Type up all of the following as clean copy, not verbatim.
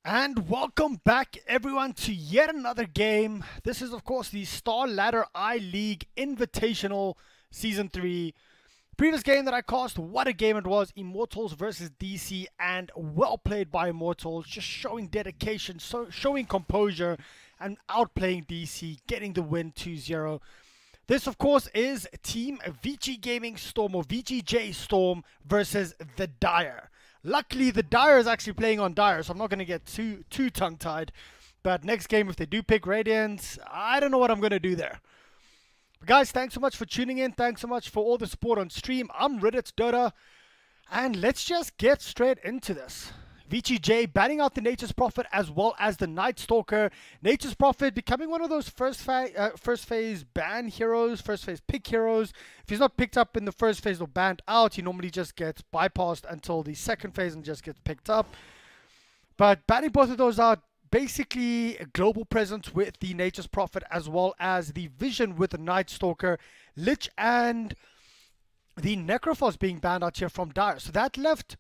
And welcome back everyone to yet another game. This is of course the Star Ladder I-League Invitational Season 3. Previous game that I cast, what a game it was. Immortals versus DC, and well played by Immortals, just showing dedication, showing composure and outplaying DC, getting the win 2-0. This of course is Team VG Gaming Storm or VGJ.Storm versus the Dire. Luckily, the Dire is actually playing on Dire, so I'm not going to get too tongue-tied. But next game, if they do pick Radiant, I don't know what I'm going to do there. But guys, thanks so much for tuning in. Thanks so much for all the support on stream. I'm Reddit's Dota, and let's just get straight into this. VGJ banning out the Nature's Prophet as well as the Night Stalker. Nature's Prophet becoming one of those first phase ban heroes, first phase pick heroes. If he's not picked up in the first phase or banned out, he normally just gets bypassed until the second phase and just gets picked up. But banning both of those out, basically a global presence with the Nature's Prophet as well as the Vision with the Night Stalker, Lich and the Necrophos being banned out here from Dire. So that left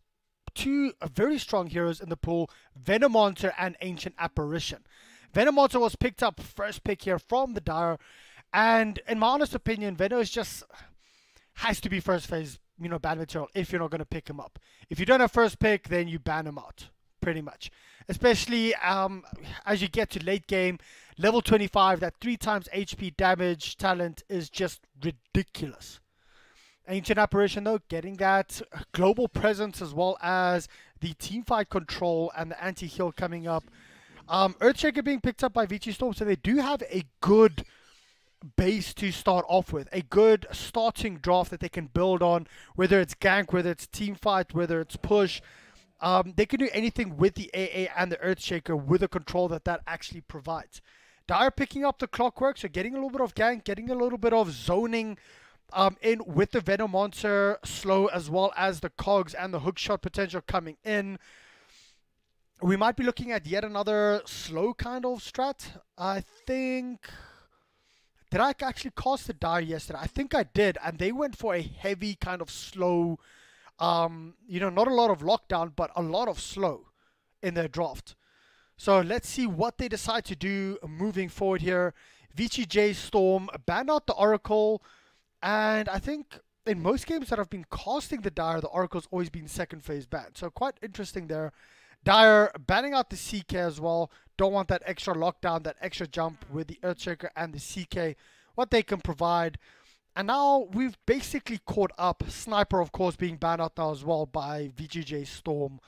two very strong heroes in the pool, Venomancer and Ancient Apparition. Venomancer was picked up first pick here from the Dire, and in my honest opinion, Veno is just has to be first phase, ban material if you're not going to pick him up. If you don't have first pick, then you ban him out, pretty much. Especially as you get to late game, level 25, that 3 times HP damage talent is just ridiculous. Ancient Apparition though, getting that global presence as well as the teamfight control and the anti-heal coming up. Earthshaker being picked up by VG.Storm, so they do have a good base to start off with. A good starting draft that they can build on, whether it's gank, whether it's teamfight, whether it's push. They can do anything with the AA and the Earthshaker with the control that actually provides. Dire picking up the Clockwork, so getting a little bit of gank, getting a little bit of zoning in with the Venomancer slow as well as the cogs and the hookshot potential coming in. We might be looking at yet another slow kind of strat. I think, did I actually cast the Dire yesterday? I think I did, and they went for a heavy kind of slow, not a lot of lockdown, but a lot of slow in their draft. So let's see what they decide to do moving forward here. VGJ.Storm banned out the Oracle. And I think in most games that I've been casting the Dire, the Oracle's always been second phase banned. So quite interesting there. Dire banning out the CK as well. Don't want that extra lockdown, that extra jump with the Earthshaker and the CK, what they can provide. And now we've basically caught up. Sniper, of course, being banned out now as well by VGJ.Storm.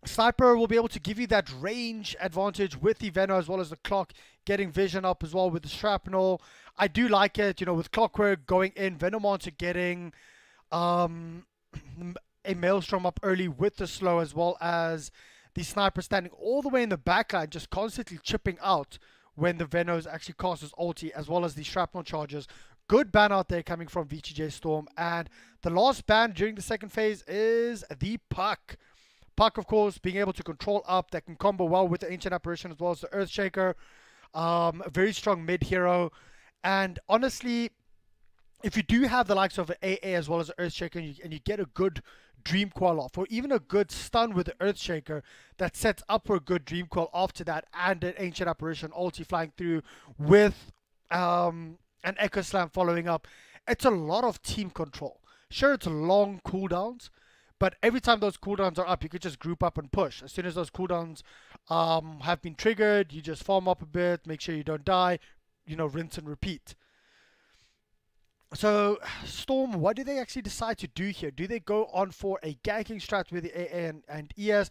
Sniper will be able to give you that range advantage with the Veno as well as the clock, getting vision up as well with the shrapnel. I do like it, with Clockwork going in, Venomancer getting a Maelstrom up early with the slow as well as the Sniper standing all the way in the backline, just constantly chipping out when the Venos actually cast his ulti as well as the shrapnel charges. Good ban out there coming from VGJ.Storm. And the last ban during the second phase is the Puck. Puck, of course, being able to control up, that can combo well with the Ancient Apparition as well as the Earthshaker. A very strong mid hero. And honestly, if you do have the likes of an AA as well as an Earthshaker and you get a good Dream Coil off, or even a good stun with the Earthshaker that sets up for a good Dream Coil after that, and an Ancient Apparition ulti flying through with an Echo Slam following up, it's a lot of team control. Sure, it's long cooldowns, but every time those cooldowns are up, you could just group up and push. As soon as those cooldowns have been triggered, you just farm up a bit, make sure you don't die, rinse and repeat. So, Storm, what do they actually decide to do here? Do they go on for a ganking strat with the AA and ES?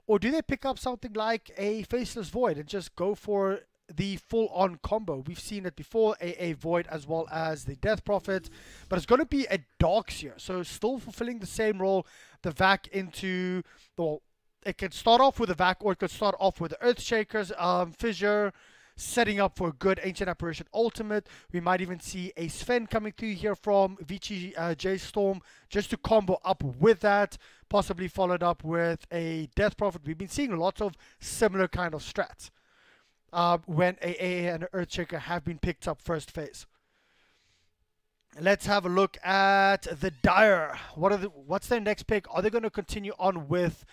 Or do they pick up something like a Faceless Void and just go for the full-on combo? We've seen it before, AA Void as well as the Death Prophet, but it's going to be a Darks here, so still fulfilling the same role. The Vac into, well, it can start off with a Vac, or it could start off with the Earthshaker's Fissure, setting up for a good Ancient Apparition ultimate. We might even see a Sven coming through here from VGJ.Storm just to combo up with that, possibly followed up with a Death Prophet. We've been seeing lots of similar kind of strats when AA and Earthshaker have been picked up first phase. Let's have a look at the Dire. What's their next pick? Are they going to continue on with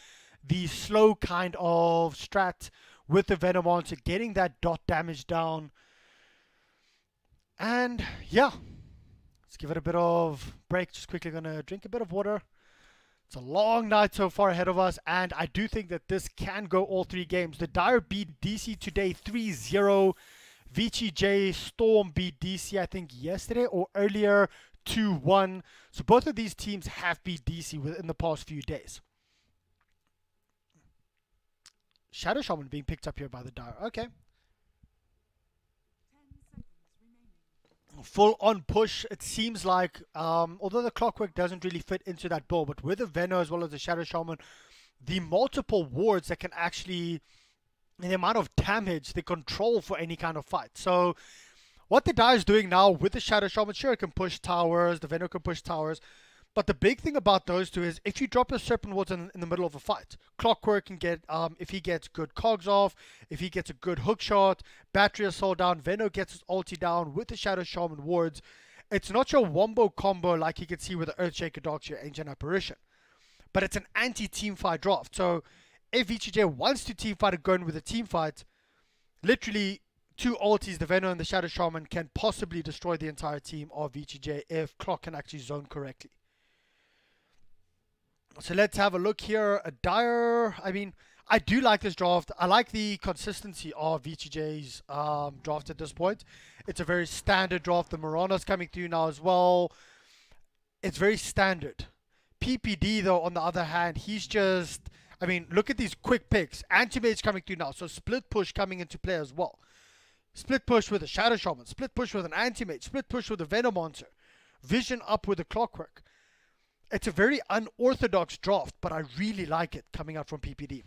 the slow kind of strat with the Venom Monster, getting that dot damage down. And yeah, let's give it a bit of break. Just quickly gonna drink a bit of water. It's a long night so far ahead of us, and I do think that this can go all 3 games. The Dire beat DC today 3-0. VGJ.Storm beat DC, I think, yesterday or earlier 2-1. So both of these teams have beat DC within the past few days. Shadow Shaman being picked up here by the Dire. Okay. Full on push, it seems like, although the Clockwork doesn't really fit into that build, but with the Venom as well as the Shadow Shaman, the multiple wards that can actually, and the amount of damage they control for any kind of fight. So what the Dire is doing now with the Shadow Shaman, sure, it can push towers, the Venom can push towers, but the big thing about those two is if you drop the Serpent Wards in the middle of a fight, Clockwork can get, if he gets good cogs off, if he gets a good hook shot, Battery Assault down, Venom gets his ulti down with the Shadow Shaman wards, it's not your wombo combo like you can see with the Earthshaker Darkseer Ancient Apparition, but it's an anti-team fight draft. So if VGJ wants to team fight and go in with a team fight, literally 2 ultis, the Venom and the Shadow Shaman, can possibly destroy the entire team of VGJ if Clock can actually zone correctly. So let's have a look here. A Dire, I mean, I do like this draft. I like the consistency of VGJ's draft at this point. It's a very standard draft. The Morana's coming through now as well. It's very standard. PPD, though, on the other hand, he's just, I mean, look at these quick picks. Anti-Mage coming through now. So split push coming into play as well. Split push with a Shadow Shaman. Split push with an Anti-Mage. Split push with a Venom Monster. Vision up with a Clockwork. It's a very unorthodox draft, but I really like it coming out from PPD.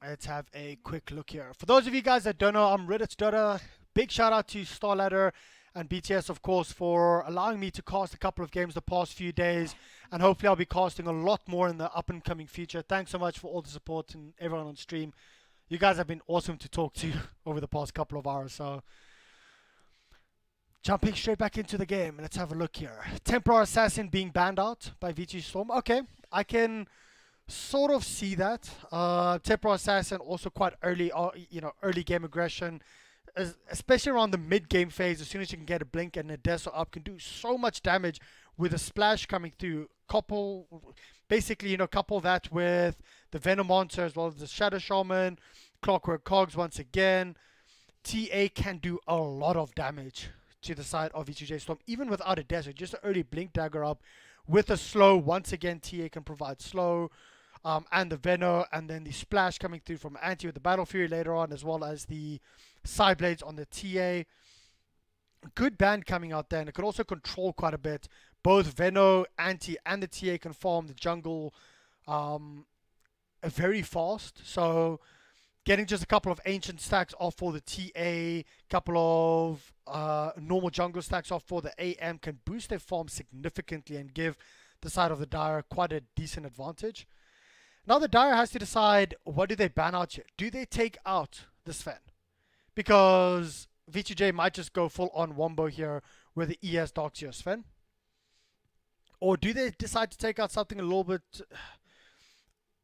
Let's have a quick look here. For those of you guys that don't know, I'm Reddit's Dota. Big shout out to StarLadder and BTS, of course, for allowing me to cast a couple of games the past few days. And hopefully I'll be casting a lot more in the up and coming future. Thanks so much for all the support and everyone on stream. You guys have been awesome to talk to over the past couple of hours. So jumping straight back into the game. Let's have a look here. Templar Assassin being banned out by VGJ.Storm. Okay, I can sort of see that. Templar Assassin also quite early, early game aggression, especially around the mid game phase. As soon as you can get a blink and a Deso up, can do so much damage with a splash coming through. Couple that with the Venom Monster as well as the Shadow Shaman, Clockwork Cogs once again. TA can do a lot of damage to the side of VGJ.Storm, even without a desert. Just an early blink dagger up with a slow. Once again, TA can provide slow, and the Venom, and then the splash coming through from Anti with the Battle Fury later on, as well as the side blades on the TA. Good band coming out there, and it could also control quite a bit. Both Venom, Anti, and the TA can farm the jungle very fast. So getting just a couple of ancient stacks off for the TA, couple of normal jungle stacks off for the AM can boost their farm significantly and give the side of the Dire quite a decent advantage. Now the Dire has to decide, what do they ban out here? Do they take out the Sven? Because VGJ might just go full on wombo here with the ES Darkseer Sven. Or do they decide to take out something a little bit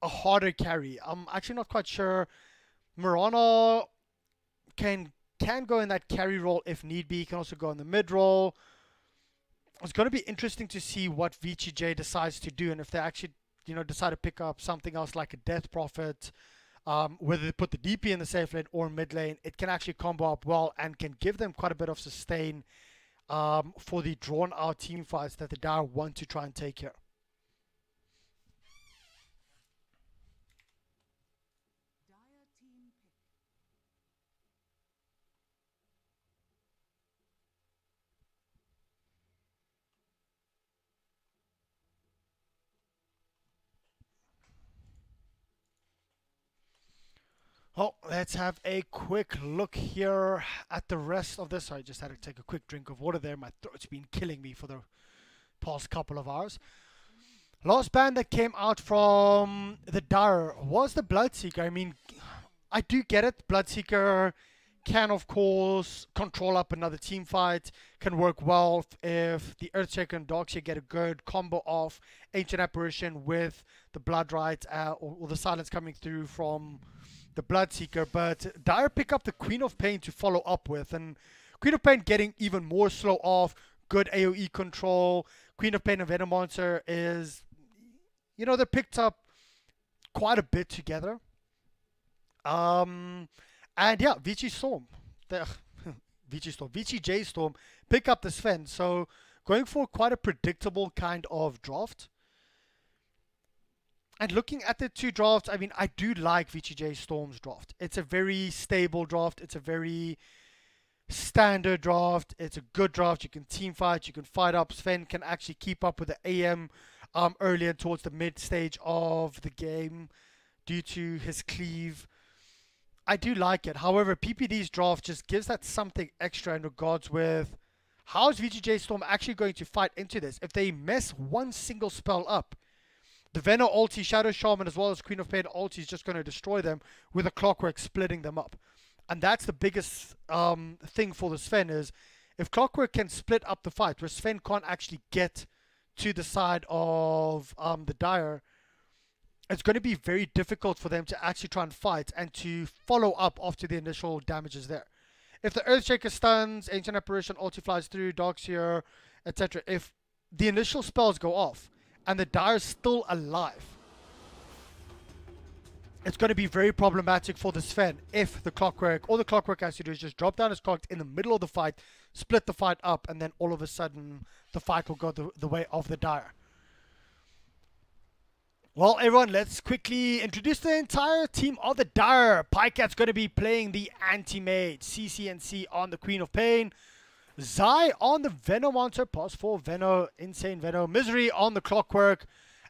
a harder carry? I'm actually not quite sure. Morana can go in that carry role if need be. He can also go in the mid role. It's going to be interesting to see what VGJ decides to do, and if they actually, decide to pick up something else like a Death Prophet, whether they put the DP in the safe lane or mid lane. It can actually combo up well and can give them quite a bit of sustain for the drawn out team fights that the Dire want to try and take here. Oh, let's have a quick look here at the rest of this. I just had to take a quick drink of water there. My throat's been killing me for the past couple of hours. Last band that came out from the Dire was the Bloodseeker. I mean, I do get it. Bloodseeker can, of course, control up another team fight, can work well if the Earthshaker and Darkseer get a good combo of Ancient Apparition with the Blood Rite or the silence coming through from the Bloodseeker. But Dire pick up the Queen of Pain to follow up with, and Queen of Pain getting even more slow off, good AoE control. Queen of Pain and Venom Monster is, you know, they're picked up quite a bit together. And yeah, VGJ.Storm, VGJ.Storm pick up the Sven. So going for quite a predictable kind of draft. And looking at the two drafts, I mean, I do like VGJ.Storm's draft. It's a very stable draft. It's a very standard draft. It's a good draft. You can team fight. You can fight up. Sven can actually keep up with the AM early and towards the mid stage of the game due to his cleave. I do like it. However, PPD's draft just gives that something extra in regards with how is VGJ.Storm actually going to fight into this. If they mess one single spell up, the Venom ulti, Shadow Shaman, as well as Queen of Pain ulti is just going to destroy them with a Clockwork splitting them up. And that's the biggest thing for the Sven is if Clockwork can split up the fight where Sven can't actually get to the side of the Dire, it's going to be very difficult for them to actually try and fight and to follow up after the initial damages there. If the Earthshaker stuns, Ancient Apparition ulti flies through, Darkseer, etc., if the initial spells go off and the Dire is still alive, it's going to be very problematic for the Sven if the Clockwork, all the Clockwork has to do is just drop down his clock in the middle of the fight, split the fight up, and then all of a sudden the fight will go the way of the Dire. Well, everyone, let's quickly introduce the entire team of the Dire. Pycat's going to be playing the Anti-Mage, CCNC on the Queen of Pain, Zai on the Venom Monster, +4 Venom, Insane Venom, Misery on the Clockwork,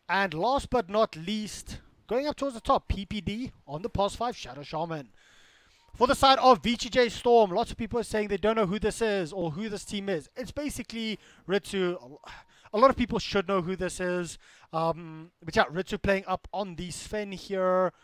and last but not least, going up towards the top, PPD on the +5 Shadow Shaman. For the side of VGJ.Storm, lots of people are saying they don't know who this is or who this team is. It's basically Ritsu. A lot of people should know who this is. But yeah, Ritsu playing up on the Sven here.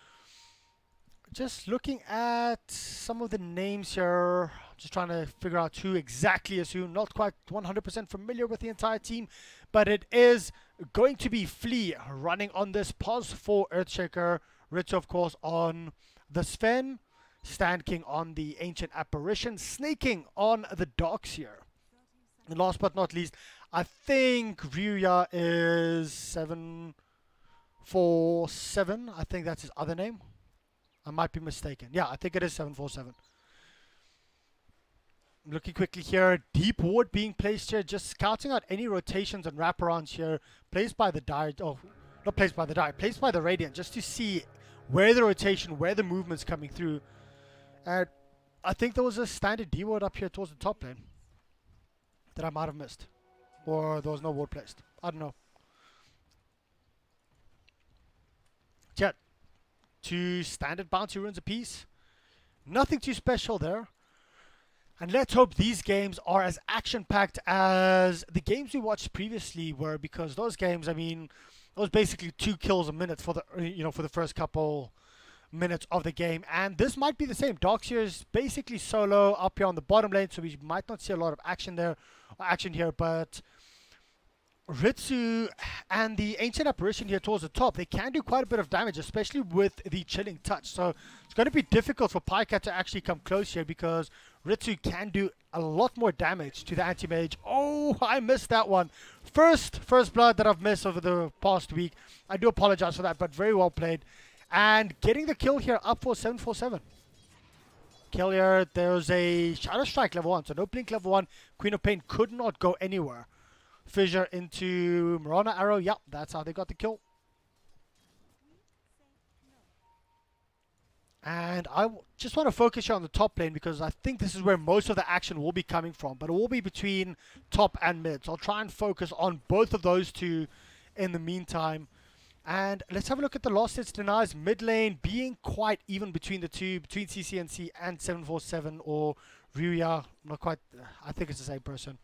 Just looking at some of the names here. Just trying to figure out who exactly is who. Not quite 100% familiar with the entire team. But it is going to be Flea running on this +4 Earthshaker. Ritsu, of course, on the Sven. Stand King on the Ancient Apparition. Snaking on the Darkseer. And last but not least, I think Ryuya is 747. I think that's his other name. I might be mistaken. Yeah, I think it is 747. Looking quickly here. Deep Ward being placed here. Just scouting out any rotations and wraparounds here. Placed by the Dire. Oh, not placed by the Dire. Placed by the Radiant. Just to see where the rotation, where the movement's coming through. I think there was a standard D Ward up here towards the top lane that I might have missed. Or there was no ward placed. I don't know. Chat. 2 standard bounty runes apiece. Nothing too special there. And let's hope these games are as action-packed as the games we watched previously were, because those games, I mean, it was basically 2 kills a minute for the for the first couple minutes of the game. And this might be the same. Darkseer is basically solo up here on the bottom lane, so we might not see a lot of action there, here, but Ritsu and the Ancient Apparition here towards the top, they can do quite a bit of damage, especially with the Chilling Touch. So it's going to be difficult for Pycat to actually come close here, because Ritsu can do a lot more damage to the Anti-Mage. Oh, I missed that one. First blood that I've missed over the past week. I do apologize for that, but very well played. And getting the kill here up for 747. Kill here, there's a Shadow Strike level 1, so no Blink level 1. Queen of Pain could not go anywhere. Fissure into Marana Arrow. Yep, that's how they got the kill. And I just want to focus here on the top lane, because I think this is where most of the action will be coming from. But it will be between top and mid. So I'll try and focus on both of those two in the meantime. And let's have a look at the lost hits denies. Mid lane being quite even between the two, between CCNC and 747 or Ryuya. Not quite, I think it's the same person.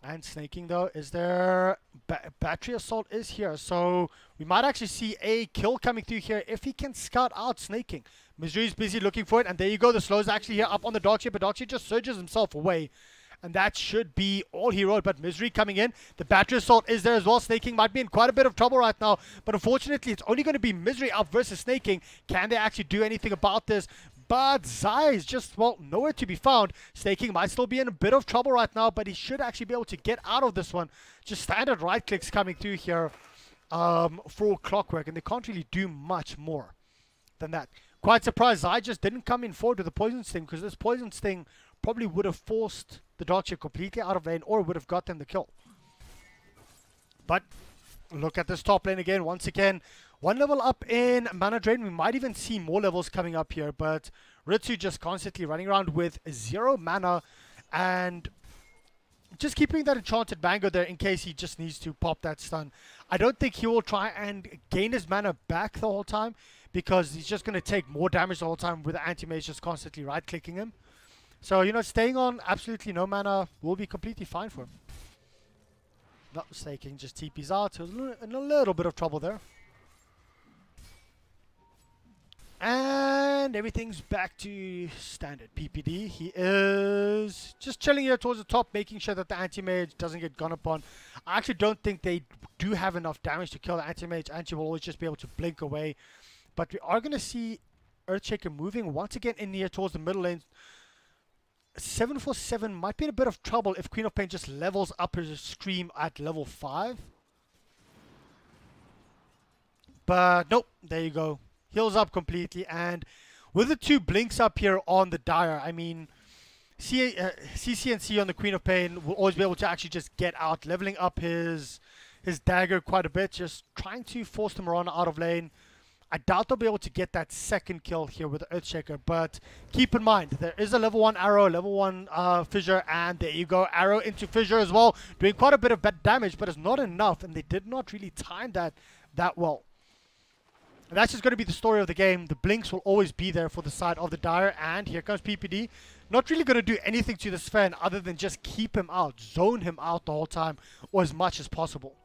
And snaking though, is there battery assault is here, so we might actually see a kill coming through here if he can scout out snaking. Misery's busy looking for it, and there you go. The slow's actually here up on the Darkship, but Darkship just surges himself away. And that should be all he wrote, but Misery coming in. The battery assault is there as well. Snaking might be in quite a bit of trouble right now, but unfortunately it's only going to be Misery up versus Snaking. Can they actually do anything about this? But Zai is just, well, nowhere to be found. Snaking might still be in a bit of trouble right now, but he should actually be able to get out of this one. Just standard right clicks coming through here for Clockwork, and they can't really do much more than that. Quite surprised Zai just didn't come in forward with the Poison Sting, because this Poison Sting probably would have forced the Darkship completely out of lane, or would have got them the kill. But look at this top lane again. Once again, one level up in mana drain. We might even see more levels coming up here, but Ritsu just constantly running around with 0 mana and just keeping that enchanted mango there in case he just needs to pop that stun. I don't think he will try and gain his mana back the whole time, because he's just going to take more damage the whole time with the anti-mage just constantly right-clicking him. So, you know, staying on absolutely no mana will be completely fine for him. Not mistaken, just TP's out. He was in a little bit of trouble there. And everything's back to standard PPD. He is just chilling here towards the top, making sure that the anti-mage doesn't get gone upon. I actually don't think they do have enough damage to kill the anti-mage. Anti will always just be able to blink away. But we are going to see Earthshaker moving once again in here towards the middle lane. 747 might be in a bit of trouble if Queen of Pain just levels up his Scream at level 5. But nope, there you go. Heals up completely, and with the 2 blinks up here on the Dire, I mean, CCNC on the Queen of Pain will always be able to actually just get out, leveling up his dagger quite a bit, just trying to force the Mirana out of lane. I doubt they'll be able to get that second kill here with the Earthshaker, but keep in mind, there is a level 1 arrow, level 1 fissure, and there you go, arrow into fissure as well, doing quite a bit of bad damage, but it's not enough, and they did not really time that well. And that's just going to be the story of the game. The blinks will always be there for the side of the Dire, and here comes PPD. Not really going to do anything to this Sven other than just keep him out, zone him out the whole time, or as much as possible.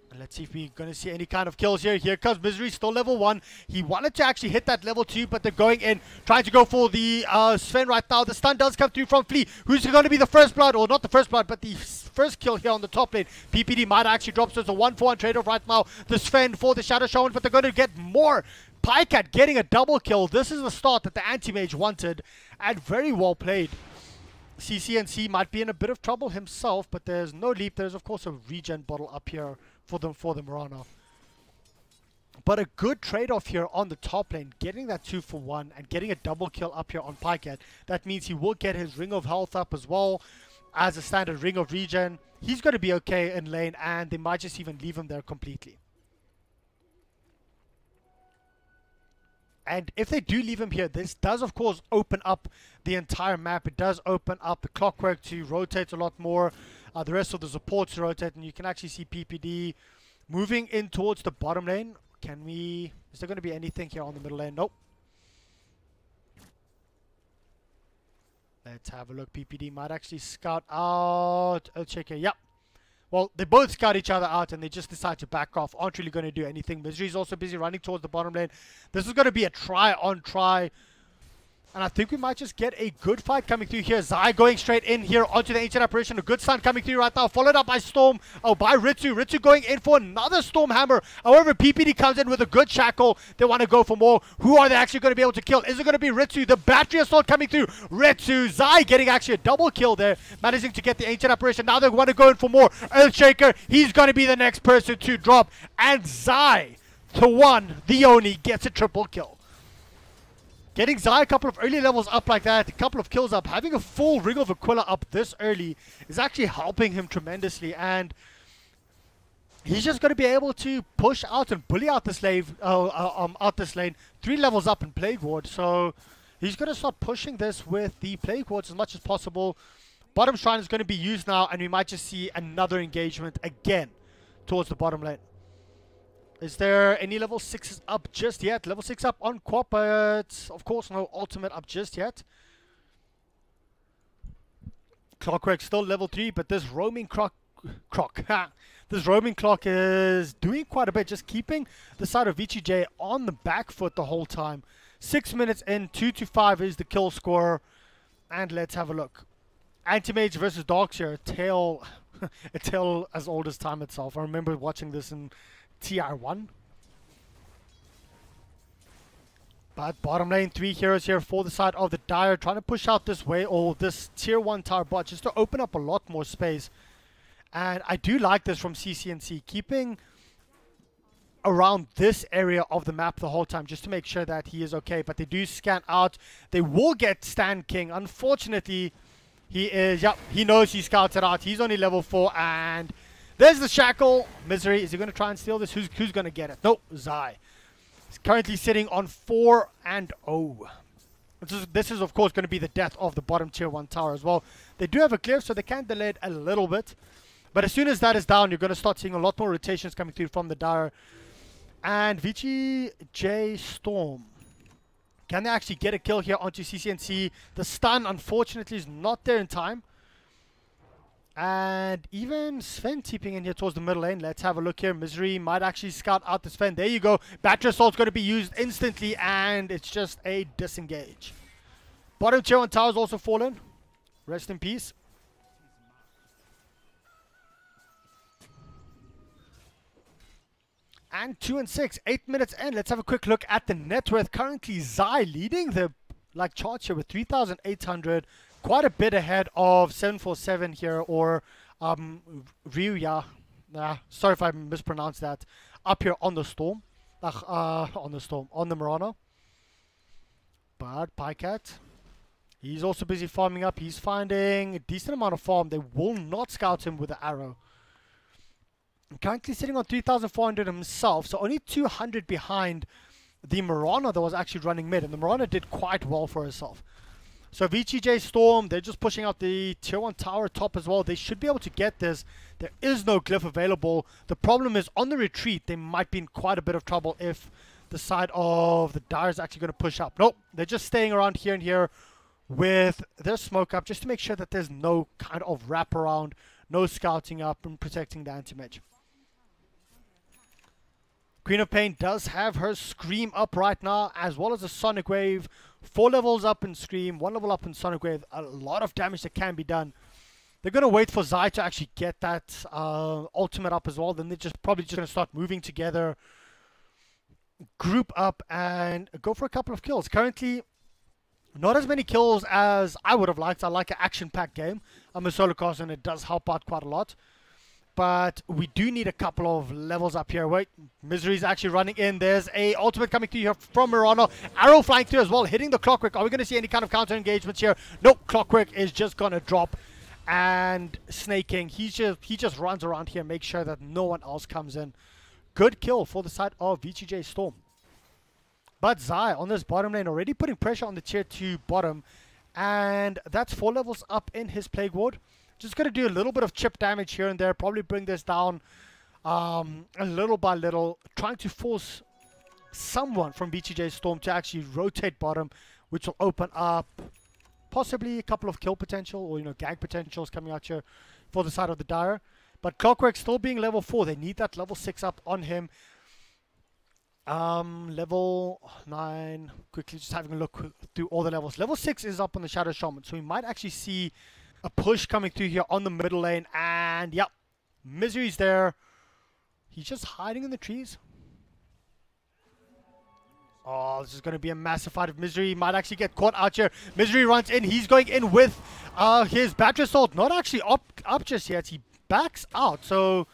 And let's see if we're going to see any kind of kills here. Here comes Misery, still level 1. He wanted to actually hit that level 2, but they're going in, trying to go for the Sven right now. The stun does come through from Flea. Who's going to be the first blood? Or not the first blood, but the first kill here on the top lane. PPD might actually drop, so it's a 1-for-1 trade-off right now. The Sven for the Shadow Shaman, but they're going to get more. Pycat getting a double kill. This is the start that the anti-mage wanted, and very well played. CCNC might be in a bit of trouble himself, but there's no leap. There's, of course, a regen bottle up here for the Mirana. But a good trade-off here on the top lane, getting that 2-for-1 and getting a double kill up here on Pycat. That means he will get his Ring of Health up as well as a standard Ring of Regen. He's going to be okay in lane, and they might just even leave him there completely. And if they do leave him here, this does, of course, open up the entire map. It does open up the Clockwork to rotate a lot more. The rest of the supports to rotate. And you can actually see PPD moving in towards the bottom lane. Can we... Is there going to be anything here on the middle lane? Nope. Let's have a look. PPD might actually scout out Earthshaker. Yep. Well, they both scout each other out, and they just decide to back off. Aren't really going to do anything. Misery's also busy running towards the bottom lane. This is going to be a try-on-try. And I think we might just get a good fight coming through here. Zai going straight in here onto the Ancient Apparition. A good stun coming through right now. Followed up by Storm. Oh, by Ritsu. Ritsu going in for another Storm Hammer. However, PPD comes in with a good shackle. They want to go for more. Who are they actually going to be able to kill? Is it going to be Ritsu? The battery assault coming through. Ritsu. Zai getting actually a double kill there. Managing to get the Ancient Apparition. Now they want to go in for more. Earthshaker. He's going to be the next person to drop. And Zai, the one, the only, gets a triple kill. Getting Zai a couple of early levels up like that, a couple of kills up, having a full Ring of Aquila up this early is actually helping him tremendously, and he's just going to be able to push out and bully out this lane, 3 levels up in Plague Ward, so he's going to start pushing this with the Plague Wards as much as possible. Bottom Shrine is going to be used now, and we might just see another engagement again towards the bottom lane. Is there any level 6s up just yet? Level 6 up on Quap, but of course no ultimate up just yet. Clockwork still level 3, but this roaming this roaming clock is doing quite a bit, just keeping the side of VGJ on the back foot the whole time. 6 minutes in, 2-5 is the kill score. And let's have a look. Anti-Mage versus Darkseer, a tale as old as time itself. I remember watching this in TR1. But bottom lane, 3 heroes here for the side of the Dire, trying to push out this way, or this tier 1 tower bot, just to open up a lot more space. And I do like this from CCNC, keeping around this area of the map the whole time, just to make sure that he is okay. But they do scan out. They will get Stan King. Unfortunately, he knows he's scouted out. He's only level 4, and there's the Shackle. Misery, is he going to try and steal this? Who's going to get it? Nope, Zai. He's currently sitting on 4-0. This is, of course, going to be the death of the bottom tier 1 tower as well. They do have a clear, so they can delay it a little bit. But as soon as that is down, you're going to start seeing a lot more rotations coming through from the Dire. And VGJ.Storm. Can they actually get a kill here onto CCNC? The stun, unfortunately, is not there in time. And even Sven tipping in here towards the middle lane. Let's have a look here. Misery might actually scout out the Sven. There you go. Battery Assault's going to be used instantly, and it's just a disengage. Bottom tier 1 tower's also fallen. Rest in peace. And 2-6, 8 minutes in. Let's have a quick look at the net worth. Currently, Zai leading the chart here with 3,800. Quite a bit ahead of 747 here, or Ryuya. Sorry if I mispronounced that. Up here on the Storm. On the Murano. But Pycat, he's also busy farming up. He's finding a decent amount of farm. They will not scout him with the arrow. Currently sitting on 3,400 himself, so only 200 behind the Murano that was actually running mid, and the Murano did quite well for herself. So VGJ.Storm, they're just pushing out the tier 1 tower top as well. They should be able to get this. There is no glyph available. The problem is on the retreat, they might be in quite a bit of trouble if the side of the Dire is actually going to push up. Nope, they're just staying around here and here with their smoke up, just to make sure that there's no kind of wraparound, no scouting up and protecting the anti-mage. Queen of Pain does have her Scream up right now, as well as a Sonic Wave. 4 levels up in Scream, 1 level up in Sonic Wave. A lot of damage that can be done. They're going to wait for Zai to actually get that ultimate up as well. Then they're probably just going to start moving together, group up, and go for a couple of kills. Currently, not as many kills as I would have liked. I like an action-packed game. I'm a solo caster, and it does help out quite a lot. But we do need a couple of levels up here. Wait, Misery's actually running in. There's a ultimate coming through here from Murano. Arrow flying through as well, hitting the Clockwork. Are we going to see any kind of counter engagements here? Nope, Clockwork is just going to drop. And Snake King, he just runs around here, makes sure that no one else comes in. Good kill for the side of VGJ.Storm. But Zai on this bottom lane already putting pressure on the tier 2 bottom. And that's 4 levels up in his Plague Ward. Just going to do a little bit of chip damage here and there. Probably bring this down a little by little. Trying to force someone from VGJ.Storm to actually rotate bottom, which will open up possibly a couple of kill potential or, gang potentials coming out here for the side of the Dire. But Clockwork still being level 4. They need that level 6 up on him. Level 9. Quickly just having a look through all the levels. Level 6 is up on the Shadow Shaman. So we might actually see a push coming through here on the middle lane. And, yep, Misery's there. He's just hiding in the trees. Oh, this is going to be a massive fight. If Misery might actually get caught out here. Misery runs in. He's going in with his Battery Assault. Not actually up just yet. He backs out. So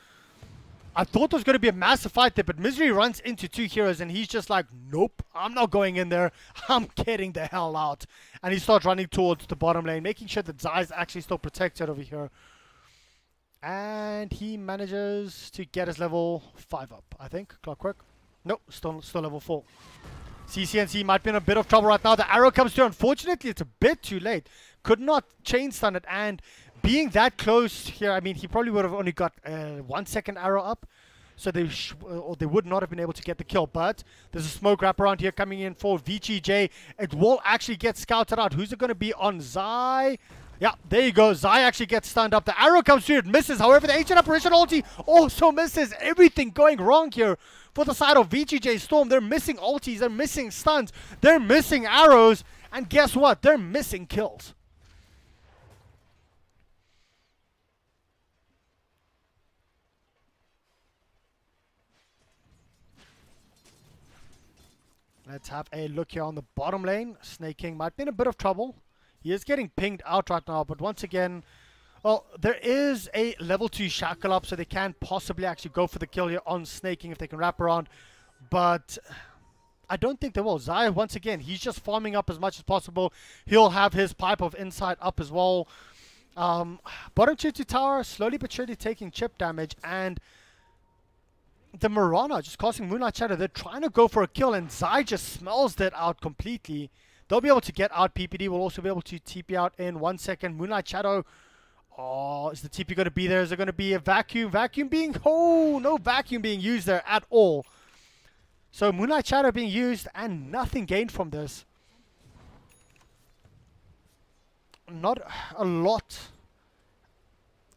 I thought there was going to be a massive fight there. But Misery runs into 2 heroes. And he's just like, nope, I'm not going in there. I'm getting the hell out. And he starts running towards the bottom lane. Making sure that Zai is actually still protected over here. And he manages to get his level 5 up, I think. Clockwork. Nope, still level 4. CCNC might be in a bit of trouble right now. The arrow comes through. Unfortunately, it's a bit too late. Could not chain stun it. And being that close here, I mean, he probably would have only got 1 second arrow up. So they would not have been able to get the kill. But there's a smoke wrap around here coming in for VGJ. It will actually get scouted out. Who's it going to be on? Zai? Yeah, there you go. Zai actually gets stunned up. The arrow comes through, it misses. However, the ancient apparition ulti also misses. Everything going wrong here for the side of VGJ.Storm. They're missing ultis, they're missing stuns, they're missing arrows, and guess what? They're missing kills. Let's have a look here on the bottom lane. Snake King might be in a bit of trouble. He is getting pinged out right now, but once again, well, there is a level 2 shackle up, so they can possibly actually go for the kill here on Snake King if they can wrap around. But I don't think they will. Zai, once again, he's just farming up as much as possible. He'll have his pipe of insight up as well. Bottom tier 2 tower, slowly but surely taking chip damage, and the Mirana just causing Moonlight Shadow. They're trying to go for a kill, and Zai just smells that out completely. They'll be able to get out. PPD will also be able to TP out in 1 second. Moonlight Shadow. Oh, is the TP going to be there? Is there going to be a vacuum? Vacuum being... Oh, no vacuum being used there at all. So Moonlight Shadow being used and nothing gained from this. Not a lot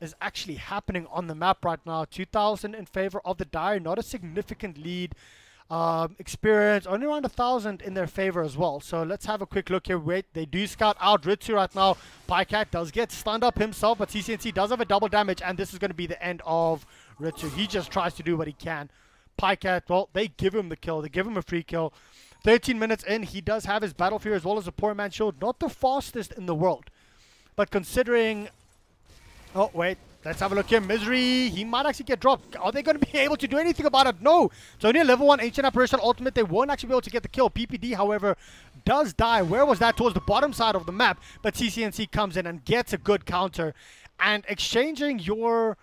is actually happening on the map right now. 2,000 in favor of the Dire. Not a significant lead. Experience only around 1,000 in their favor as well. So let's have a quick look here. Wait, they do scout out Ritsu right now. Pycat does get stunned up himself, but CCNC does have a double damage, and this is going to be the end of Ritsu. He just tries to do what he can. Pycat, well, they give him the kill. They give him a free kill. 13 minutes in, he does have his battle fear as well as a poor man shield. Not the fastest in the world, but considering... Oh, wait. Let's have a look here. Misery, he might actually get dropped. Are they going to be able to do anything about it? No. It's only a level 1 Ancient Apparition Ultimate. They won't actually be able to get the kill. PPD, however, does die. Where was that? Towards the bottom side of the map. But CCNC comes in and gets a good counter. And exchanging your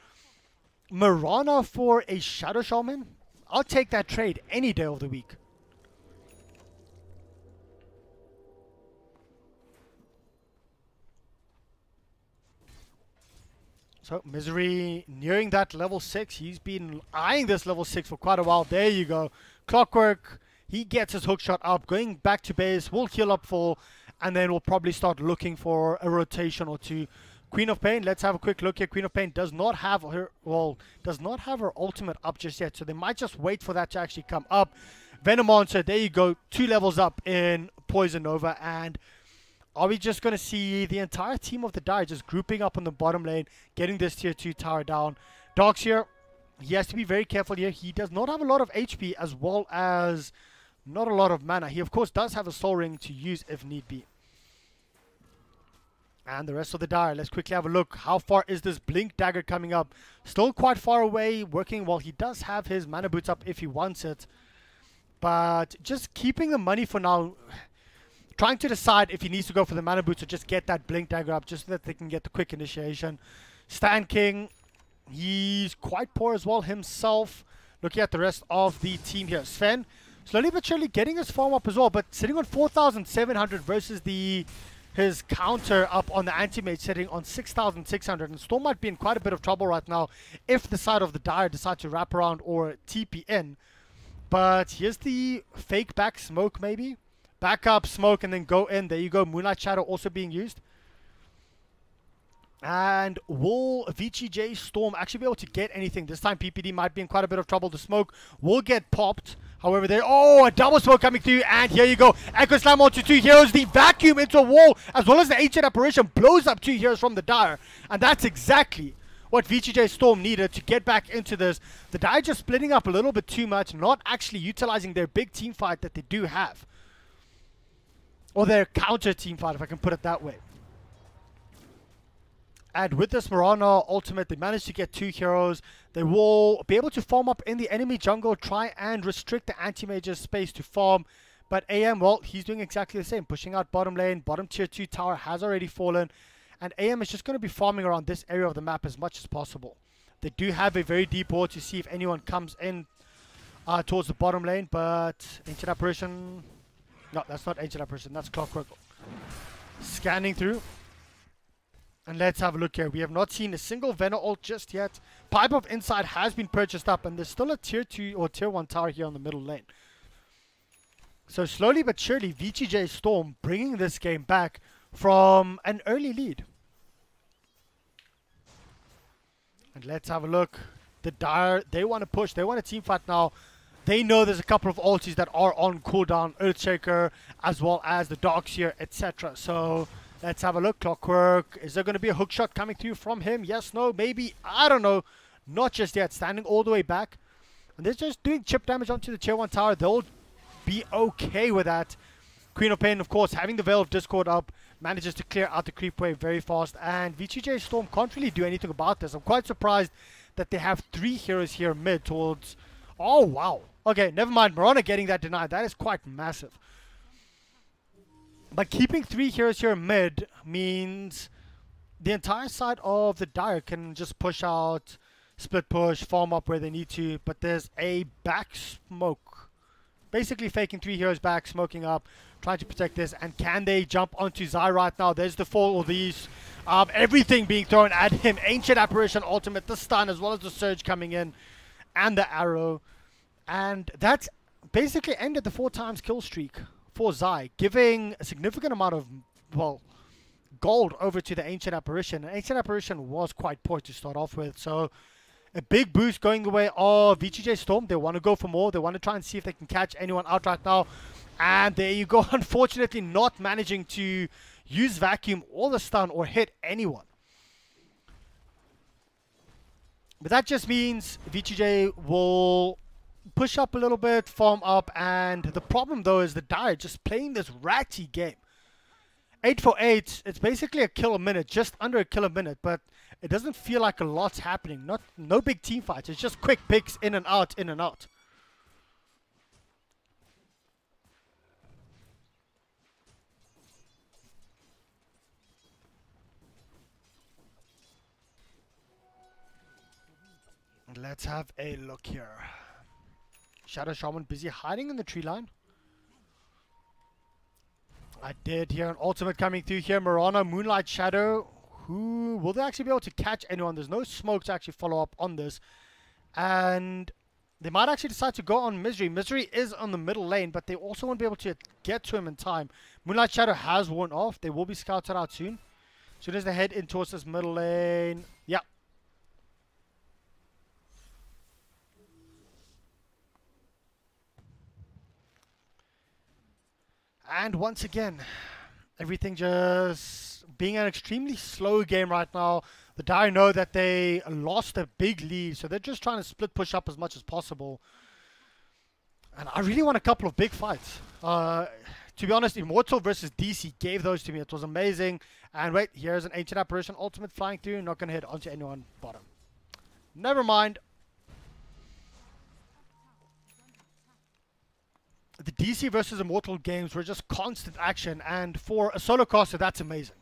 Mirana for a Shadow Shaman, I'll take that trade any day of the week. So, Misery nearing that level 6. He's been eyeing this level 6 for quite a while. There you go. Clockwork, he gets his hook shot up. Going back to base, we'll heal up full. And then we'll probably start looking for a rotation or two. Queen of Pain, let's have a quick look here. Queen of Pain does not have her, well, does not have her ultimate up just yet. So they might just wait for that to actually come up. Venom Monster, there you go. 2 levels up in Poison Nova. And... are we just going to see the entire team of the Dire just grouping up on the bottom lane, getting this tier 2 tower down? Dogs here, he has to be very careful here. He does not have a lot of HP as well as not a lot of mana. He, of course, does have a soul ring to use if need be. And the rest of the Dire, let's quickly have a look. How far is this Blink Dagger coming up? Still quite far away, working well. He does have his mana boots up if he wants it. But just keeping the money for now... trying to decide if he needs to go for the mana boots or just get that Blink Dagger up just so that they can get the quick initiation. Stan King, he's quite poor as well himself. Looking at the rest of the team here. Sven, slowly but surely getting his farm up as well, but sitting on 4,700 versus his counter up on the anti-mage sitting on 6,600. And Storm might be in quite a bit of trouble right now if the side of the Dire decide to wrap around or TP in. But here's the fake back smoke maybe. Back up, smoke, and then go in. There you go. Moonlight Shadow also being used. And will VGJ.Storm actually be able to get anything? This time PPD might be in quite a bit of trouble. The smoke will get popped. However, there... oh, a double smoke coming through. And here you go. Echo Slam onto 2 heroes. The vacuum into a wall, as well as the Ancient Apparition, blows up 2 heroes from the Dire. And that's exactly what VGJ.Storm needed to get back into this. The Dire just splitting up a little bit too much, not actually utilizing their big team fight that they do have. Or their counter team fight, if I can put it that way. And with this Mirana ultimate, they managed to get 2 heroes. They will be able to farm up in the enemy jungle, try and restrict the anti-mage's space to farm. But AM, well, he's doing exactly the same. Pushing out bottom lane. Bottom tier 2 tower has already fallen. And AM is just going to be farming around this area of the map as much as possible. They do have a very deep ward to see if anyone comes in towards the bottom lane. But Ancient Apparition... no, that's not Ancient Apparition. That's Clockwork. Scanning through. And let's have a look here. We have not seen a single Venom ult just yet. Pipe of Insight has been purchased up. And there's still a tier 2 or tier 1 tower here on the middle lane. So slowly but surely, VGJ.Storm bringing this game back from an early lead. And let's have a look. The Dire, they want to push. They want a team fight now. They know there's a couple of ultis that are on cooldown. Earthshaker, as well as the Darkseer, etc. So let's have a look. Clockwork. Is there going to be a hook shot coming through from him? Yes, no, maybe. I don't know. Not just yet. Standing all the way back. And they're just doing chip damage onto the tier 1 tower. They'll be okay with that. Queen of Pain, of course, having the Veil of Discord up, manages to clear out the creep wave very fast. And VGJ.Storm can't really do anything about this. I'm quite surprised that they have 3 heroes here mid towards... Oh, wow. Okay, never mind. Mirana getting that denied. That is quite massive. But keeping 3 heroes here mid means the entire side of the Dire can just push out, split push, farm up where they need to. But there's a back smoke. Basically faking 3 heroes back, smoking up, trying to protect this. And can they jump onto Zai right now? There's the fall of these. Everything being thrown at him. Ancient Apparition ultimate, the stun, as well as the surge coming in. And the arrow. And that's basically ended the 4 times kill streak for Zai, giving a significant amount of, well, gold over to the Ancient Apparition. And Ancient Apparition was quite poor to start off with. So a big boost going the way of VGJ.Storm. They want to go for more. They want to try and see if they can catch anyone out right now. And there you go. Unfortunately, not managing to use Vacuum or the stun or hit anyone. But that just means VGJ will push up a little bit, farm up, and the problem though is the Dire just playing this ratty game. 8 for 8, it's basically a kill a minute, just under a kill a minute, but it doesn't feel like a lot's happening. No big team fights, it's just quick picks in and out, in and out. Let's have a look here. Shadow Shaman busy hiding in the tree line. I did hear an ultimate coming through here. Mirana, Moonlight Shadow. Who will they actually be able to catch anyone? There's no smoke to actually follow up on this. And they might actually decide to go on Misery. Misery is on the middle lane, but they also won't be able to get to him in time. Moonlight Shadow has worn off. They will be scouted out soon. As soon as they head in towards this middle lane. Yeah. And once again, everything just being an extremely slow game right now. The Dire know that they lost a big lead, so they're just trying to split push up as much as possible. And I really want a couple of big fights. To be honest, Immortal versus DC gave those to me. It was amazing. And wait, here's an Ancient Apparition ultimate flying through. Not going to hit onto anyone bottom. Never mind. The DC versus Immortal games were just constant action, and for a solo caster, that's amazing.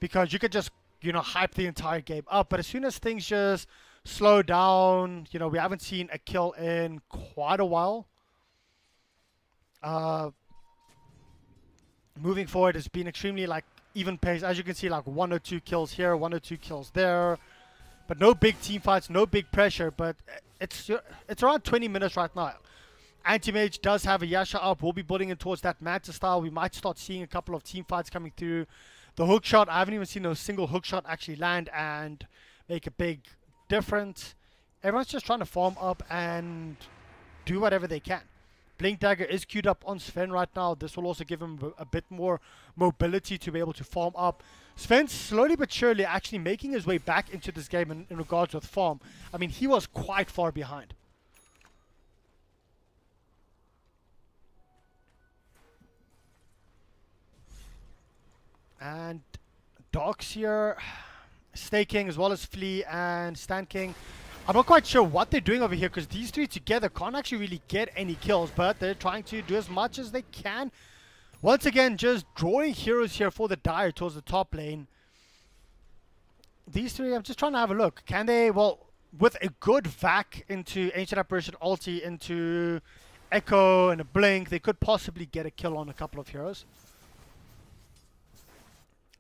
Because you could just, you know, hype the entire game up, but as soon as things just slow down, you know, we haven't seen a kill in quite a while. Moving forward, it's been extremely, like, even pace. As you can see, like, 1 or 2 kills here, 1 or 2 kills there. But no big team fights, no big pressure, but it's around 20 minutes right now. Anti-Mage does have a Yasha up. We'll be building in towards that Manta style. We might start seeing a couple of team fights coming through. The hook shot, I haven't even seen a single hook shot actually land and make a big difference. Everyone's just trying to farm up and do whatever they can. Blink Dagger is queued up on Sven right now. This will also give him a bit more mobility to be able to farm up. Sven's slowly but surely actually making his way back into this game in regards with farm. I mean, he was quite far behind. And Darkseer staking as well as Flea and Stanking. I'm not quite sure what they're doing over here because these 3 together can't actually really get any kills, but they're trying to do as much as they can. Once again, just drawing heroes here for the Dire towards the top lane. These 3, I'm just trying to have a look. Can they, well, with a good vac into Ancient Apparition ulti, into Echo and a Blink, they could possibly get a kill on a couple of heroes.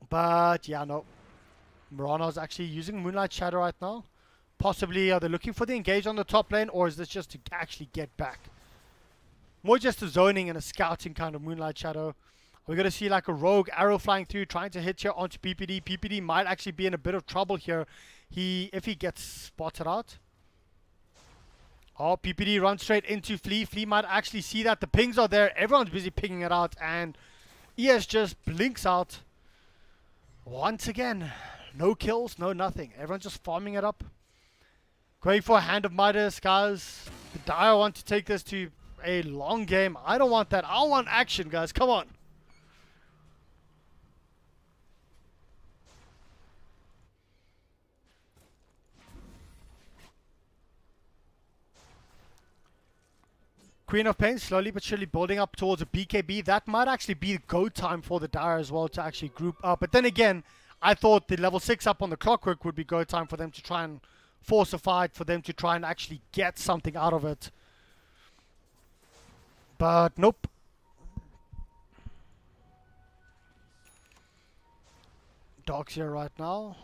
But yeah, no. Mirana's actually using Moonlight Shadow right now. Possibly, are they looking for the engage on the top lane, or is this just to actually get back? More just a zoning and a scouting kind of Moonlight Shadow. We're going to see like a rogue arrow flying through, trying to hit here onto PPD. PPD might actually be in a bit of trouble here. if he gets spotted out. Oh, PPD runs straight into Flea. Flea might actually see that. The pings are there. Everyone's busy pinging it out. And ES just blinks out. Once again, no kills, no nothing. Everyone's just farming it up. Going for a Hand of Midas, guys. The Dire want to take this to a long game. I don't want that. I want action, guys. Come on. Queen of Pain slowly but surely building up towards a BKB. That might actually be the go time for the Dire as well to actually group up. But then again, I thought the level 6 up on the Clockwork would be go time for them to try and force a fight, for them to try and actually get something out of it. But nope. Dog's here right now.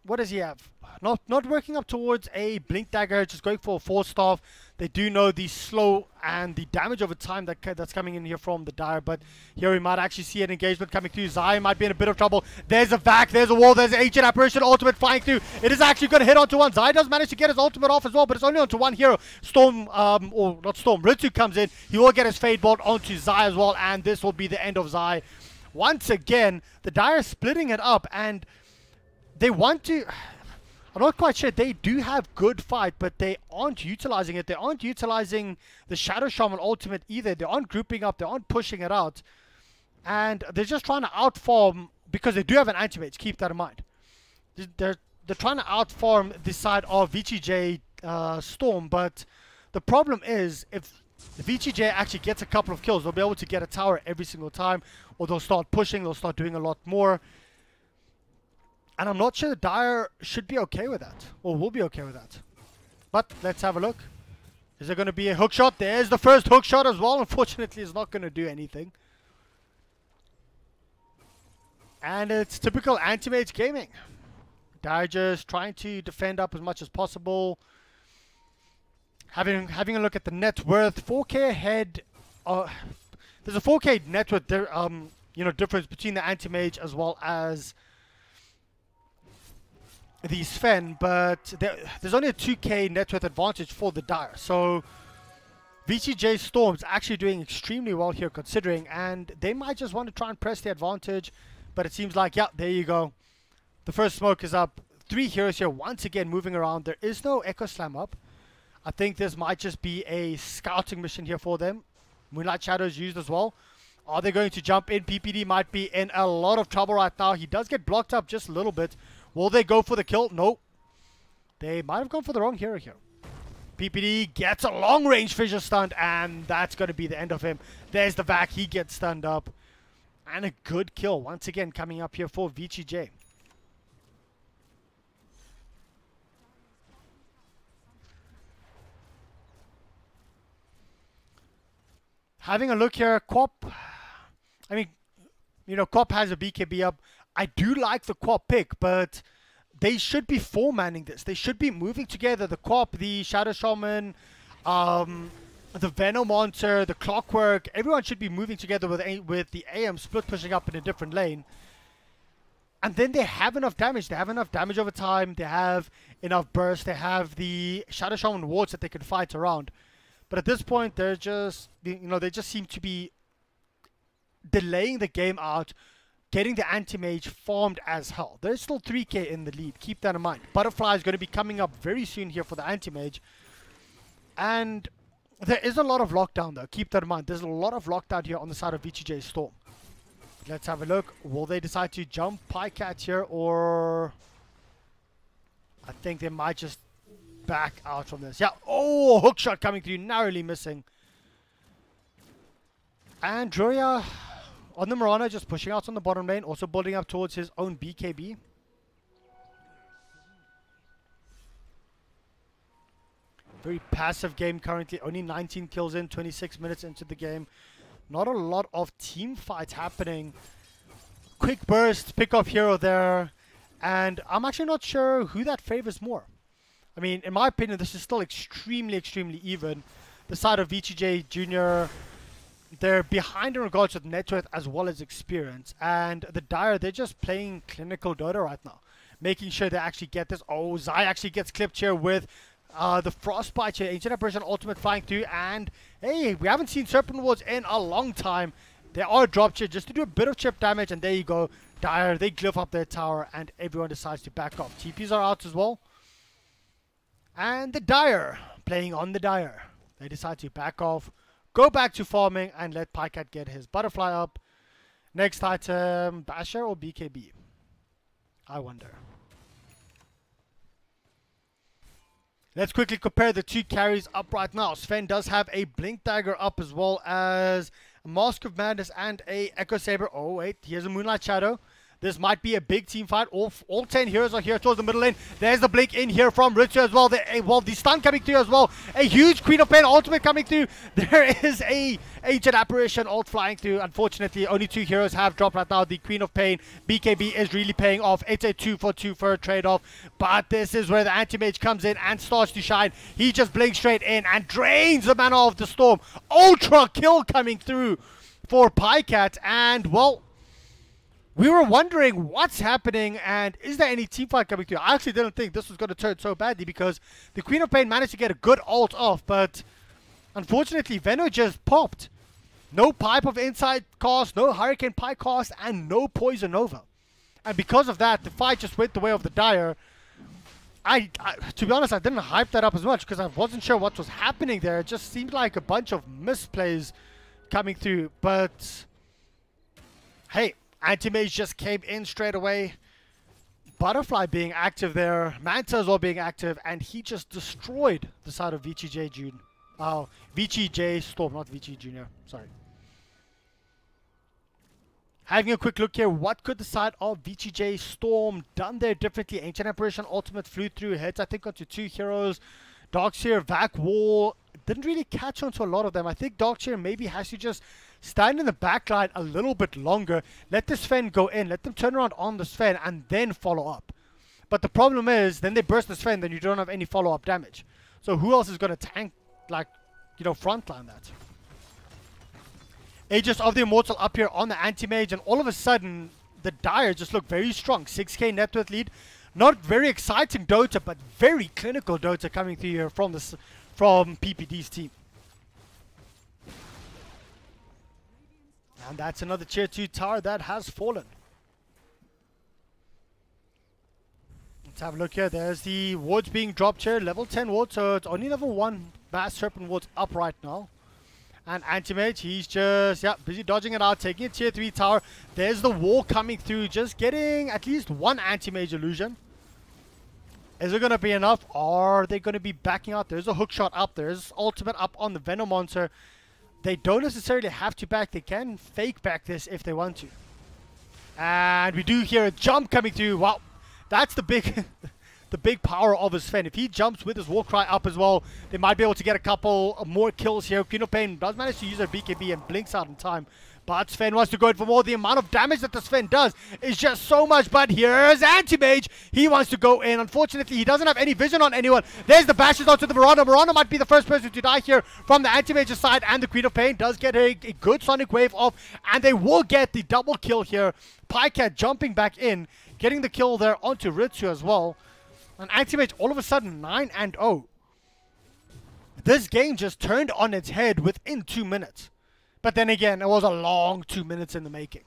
What does he have? Not working up towards a Blink Dagger, just going for a Force Staff. They do know the slow and the damage over time that's coming in here from the Dire, but here we might actually see an engagement coming through. Zai might be in a bit of trouble. There's a vac, there's a wall, there's an Ancient Apparition ultimate flying through. It is actually going to hit onto one. Zai does manage to get his ultimate off as well, but it's only onto one hero. Storm, or not Storm, Ritsu comes in. He will get his Fade Bolt onto Zai as well, and this will be the end of Zai. Once again, the Dire is splitting it up, and they want to... I'm not quite sure. They do have good fight, but they aren't utilizing it. They aren't utilizing the Shadow Shaman ultimate either. They aren't grouping up. They aren't pushing it out. And they're just trying to outfarm, because they do have an anti-mage. Keep that in mind. They're trying to outfarm this side of VGJ.Storm, but the problem is, if the VGJ actually gets a couple of kills, they'll be able to get a tower every single time, or they'll start pushing, they'll start doing a lot more. And I'm not sure the Dire should be okay with that, or will be okay with that. But let's have a look. Is there going to be a hook shot? There's the first hook shot as well. Unfortunately, it's not going to do anything. And it's typical anti-mage gaming. Dire just trying to defend up as much as possible. Having a look at the net worth, 4K ahead. There's a 4K net worth there, difference between the anti-mage as well as the Sven, but there's only a 2K net worth advantage for the Dire. So VGJ.Storm's actually doing extremely well here considering, and they might just want to try and press the advantage, but it seems like, yeah, there you go. The first smoke is up. 3 heroes here once again moving around. There is no Echo Slam up. I think this might just be a scouting mission here for them. Moonlight Shadow is used as well. Are they going to jump in? PPD might be in a lot of trouble right now. He does get blocked up just a little bit. Will they go for the kill? No. They might have gone for the wrong hero here. PPD gets a long-range fissure stunned, and that's going to be the end of him. There's the vac. He gets stunned up. And a good kill once again coming up here for VGJ. Having a look here, Quap. I mean, Quap has a BKB up. I do like the Quap pick, but they should be 4-manning this. They should be moving together. The Quap, the Shadow Shaman, the Venom Monster, the Clockwork. Everyone should be moving together with the AM split pushing up in a different lane. And then they have enough damage. They have enough damage over time. They have enough burst. They have the Shadow Shaman wards that they can fight around. But at this point, they're just, they just seem to be delaying the game out, getting the anti-mage farmed as hell. There's still 3K in the lead. Keep that in mind. Butterfly is going to be coming up very soon here for the anti-mage. And there is a lot of lockdown though. Keep that in mind. There's a lot of lockdown here on the side of VGJ.Storm. Let's have a look. Will they decide to jump Pycat here, or I think they might just back out from this. Yeah. Oh, hook shot coming through, narrowly missing. And Druria on the Mirana, just pushing out on the bottom lane, also building up towards his own BKB. Very passive game currently, only 19 kills in, 26 minutes into the game. Not a lot of team fights happening. Quick burst, pick up hero there, and I'm actually not sure who that favors more. I mean, in my opinion, this is still extremely, extremely even. The side of VGJ Jr., they're behind in regards to net worth as well as experience. And the Dire, they're just playing clinical Dota right now. making sure they actually get this. Oh, Zai actually gets clipped here with the Frostbite here. Ancient Apparition ultimate flying through. And hey, we haven't seen Serpent Wards in a long time. They are dropped here just to do a bit of chip damage. And there you go. Dire, they glyph up their tower and everyone decides to back off. TPs are out as well. And the Dire, playing on the Dire. They decide to back off, go back to farming, and let Pycat get his butterfly up. Next item, Basher or BKB? I wonder. Let's quickly compare the two carries up right now. Sven does have a Blink Dagger up as well as a Mask of Madness and a Echo Saber. Oh wait, here's a Moonlight Shadow. This might be a big team fight. All 10 heroes are here towards the middle lane. There's the blink in here from Ritsu as well. The stun coming through as well. A huge Queen of Pain ultimate coming through. There is a Ancient Apparition ult flying through. Unfortunately, only 2 heroes have dropped right now. The Queen of Pain, BKB, is really paying off. It's a 2 for 2 for a trade-off. But this is where the Anti-Mage comes in and starts to shine. He just blinks straight in and drains the mana of the Storm. Ultra kill coming through for Pycat. And, well, we were wondering what's happening and is there any team fight coming through. I actually didn't think this was going to turn so badly because the Queen of Pain managed to get a good ult off, but unfortunately Veno just popped. No Pipe of Insight cost, no Hurricane Pie cost, and no Poison Nova. And because of that, the fight just went the way of the Dire. To be honest, I didn't hype that up as much because I wasn't sure what was happening there. It just seemed like a bunch of misplays coming through, but hey, Anti-Mage just came in straight away. Butterfly being active there. Manta as well being active. And he just destroyed the side of VGJ June. Oh, VGJ.Storm, not VG Junior. Sorry. Having a quick look here. What could the side of VGJ.Storm done there differently? Ancient Apparition ultimate flew through. Hits, I think, onto 2 heroes. Darkseer, Vac Wall. Didn't really catch on to a lot of them. I think Darkseer maybe has to just stand in the backline a little bit longer. Let the Sven go in. Let them turn around on the Sven and then follow up. But the problem is, then they burst the Sven, then you don't have any follow-up damage. So who else is going to tank, like, you know, frontline that? Aegis of the Immortal up here on the Anti-Mage, and all of a sudden, the Dire just look very strong. 6k net worth lead. Not very exciting Dota, but very clinical Dota coming through here from PPD's team. And that's another tier 2 tower that has fallen. Let's have a look here. There's the wards being dropped here. Level 10 ward, so it's only level 1 Mass Serpent wards up right now. And Anti-Mage, he's just, busy dodging it out, taking a tier 3 tower. There's the wall coming through, just getting at least 1 Anti-Mage illusion. Is it going to be enough? Are they going to be backing out? There's a hook shot up. There's ultimate up on the Venom Monster. They don't necessarily have to back. They can fake back this if they want to. And we do hear a jump coming through. Wow, that's the big the big power of his Sven. If he jumps with his Warcry up as well, they might be able to get a couple more kills here. Queen of Pain does manage to use her BKB and blinks out in time. But Sven wants to go in for more. The amount of damage that the Sven does is just so much. But here's Anti-Mage. He wants to go in. Unfortunately, he doesn't have any vision on anyone. There's the bashes onto the Mirana. Mirana might be the first person to die here from the Anti-Mage's side. And the Queen of Pain does get a good Sonic Wave off. And they will get the double kill here. Pycat jumping back in, getting the kill there onto Ritsu as well. And Anti-Mage all of a sudden 9-0. This game just turned on its head within 2 minutes. But then again, it was a long 2 minutes in the making.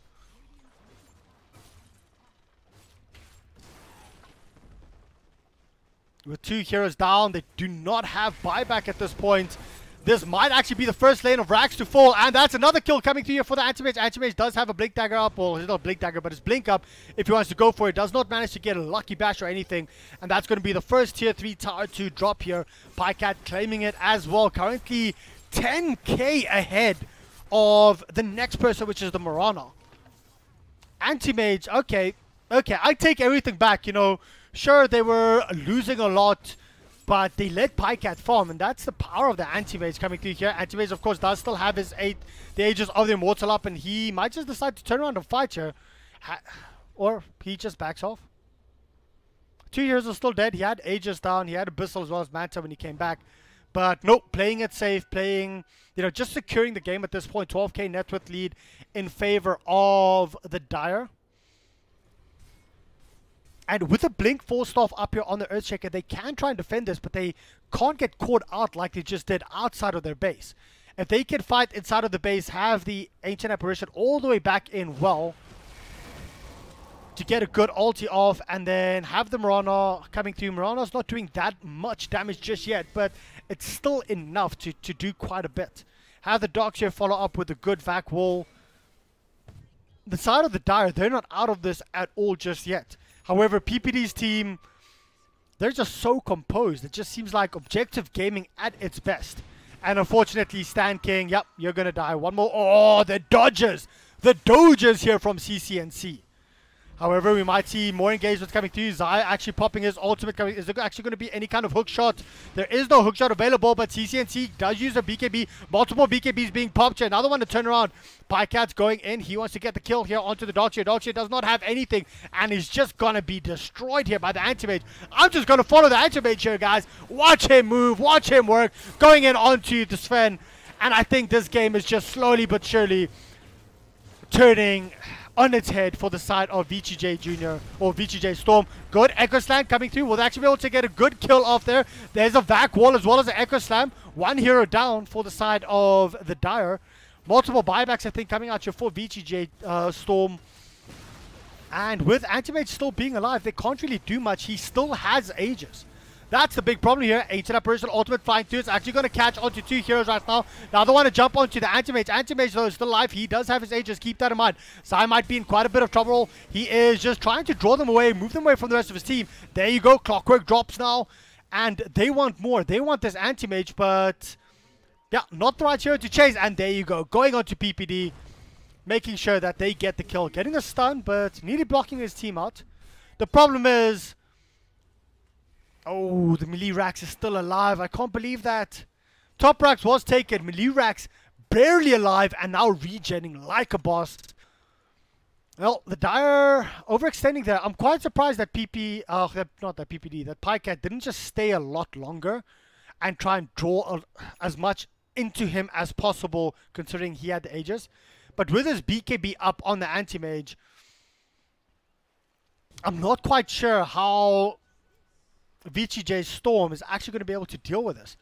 With 2 heroes down, they do not have buyback at this point. This might actually be the first lane of Rax to fall. And that's another kill coming through here for the Anti-Mage. Anti-Mage does have a Blink Dagger up. Well, it's not a Blink Dagger, but it's Blink up if he wants to go for it. Does not manage to get a Lucky Bash or anything. And that's going to be the first tier 3 tower to drop here. Pycat claiming it as well. Currently 10k ahead of the next person, which is the Mirana. Anti-Mage, okay, I take everything back, you know. Sure, they were losing a lot, but they let Pycat farm, and that's the power of the Anti-Mage coming through here. Anti-Mage, of course, does still have his the Aegis of the Immortal up, and he might just decide to turn around and fight here. Or he just backs off. 2 heroes are still dead. He had Aegis down, he had Abyssal as well as Manta when he came back. But nope, playing it safe, playing, you know, just securing the game at this point. 12k net worth lead in favor of the Dire. And with a Blink 4 staff up here on the Earthshaker, they can try and defend this, but they can't get caught out like they just did outside of their base. If they can fight inside of the base, have the Ancient Apparition all the way back in well to get a good ulti off, and then have the Mirana coming through. Mirana's not doing that much damage just yet, but it's still enough to do quite a bit. Have the Darkshare follow up with a good vac wall. The side of the Dire, they're not out of this at all just yet. However, PPD's team, they're just so composed. It just seems like objective gaming at its best. And unfortunately, Stan King, yep, you're going to die. One more. Oh, the dodges. The doges here from CCNC. However, we might see more engagements coming through. Zai actually popping his ultimate. Is there actually going to be any kind of hook shot? There is no hook shot available, but CCNC does use a BKB. Multiple BKBs being popped here. Another one to turn around. Pycat's going in. He wants to get the kill here onto the Darkshare. Darkshare does not have anything, and he's just going to be destroyed here by the Anti-Mage. I'm just going to follow the Anti-Mage here, guys. Watch him move. Watch him work. Going in onto the Sven. And I think this game is just slowly but surely turning on its head for the side of VGJ Jr. or VGJ.Storm. Good Echo Slam coming through. We'll actually be able to get a good kill off there. There's a vac wall as well as an Echo Slam. One hero down for the side of the Dire. Multiple buybacks, I think, coming out here for VGJ.Storm. And with Anti-Mage still being alive, they can't really do much. He still has Aegis. That's the big problem here. Ancient Apparition ultimate flying through. It's actually going to catch onto two heroes right now. Now they want to jump onto the Anti-Mage. Anti-Mage, though, is still alive. He does have his Aegis. Keep that in mind. Sai might be in quite a bit of trouble. He is just trying to draw them away, move them away from the rest of his team. There you go. Clockwork drops now. And they want more. They want this Anti-Mage, but yeah, not the right hero to chase. And there you go. Going on to PPD, making sure that they get the kill. Getting a stun, but nearly blocking his team out. The problem is, oh, the melee Rax is still alive. I can't believe that. Top Rax was taken. Melee Rax barely alive and now regenning like a boss. Well, the Dire overextending there. I'm quite surprised that that Pycat didn't just stay a lot longer and try and draw as much into him as possible, considering he had the Aegis. But with his BKB up on the Anti-Mage, I'm not quite sure how VGJ.Storm is actually going to be able to deal with this.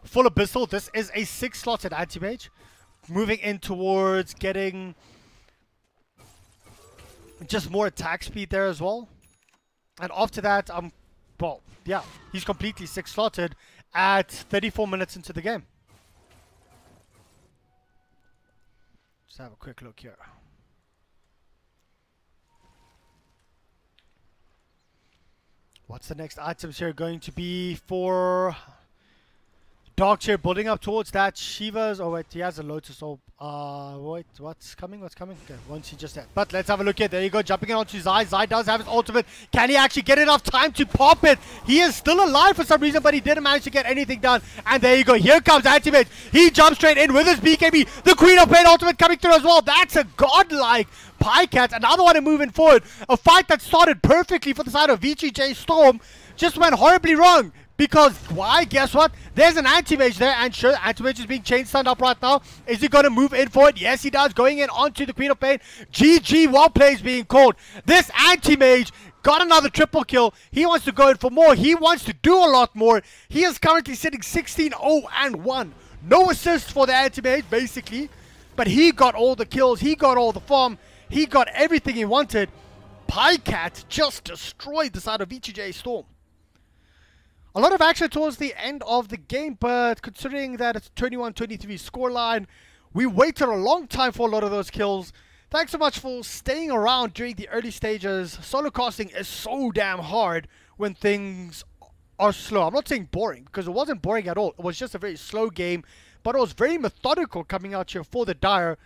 Full Abyssal, this is a 6-slotted Anti-Mage. Moving in towards getting just more attack speed there as well. And after that, well, yeah, he's completely 6-slotted at 34 minutes into the game. Let's have a quick look here. What's the next items here going to be for Darkshare? Building up towards that. Shiva's. Oh, wait, he has a Lotus. Oh, wait, what's coming? What's coming? Okay, once he just said. But let's have a look here. There you go. Jumping in onto Zai. Zai does have his ultimate. Can he actually get enough time to pop it? He is still alive for some reason, but he didn't manage to get anything done. And there you go. Here comes Anti-Mage. He jumps straight in with his BKB. The Queen of Pain ultimate coming through as well. That's a godlike Pycat. Another one moving forward. A fight that started perfectly for the side of VGJ.Storm just went horribly wrong. Because, why? Guess what? There's an Anti-Mage there, and sure, Anti-Mage is being chain stunned up right now. Is he going to move in for it? Yes, he does. Going in onto the Queen of Pain. GG, well play is being called. This Anti-Mage got another triple kill. He wants to go in for more. He wants to do a lot more. He is currently sitting 16-0-1. No assists for the Anti-Mage, basically. But he got all the kills. He got all the farm. He got everything he wanted. Pycat just destroyed the side of VGJ.Storm. A lot of action towards the end of the game, but considering that it's 21-23 scoreline, we waited a long time for a lot of those kills. Thanks so much for staying around during the early stages. Solo casting is so damn hard when things are slow. I'm not saying boring, because it wasn't boring at all. It was just a very slow game, but it was very methodical coming out here for the Dire,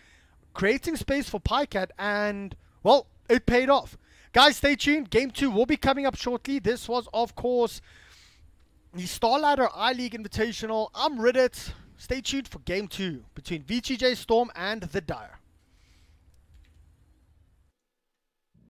creating space for Pycat, and, well, it paid off. Guys, stay tuned. Game 2 will be coming up shortly. This was, of course, the Star Ladder I-League Invitational. I'm Reddit. Stay tuned for Game 2 between VGJ.Storm and the Dire.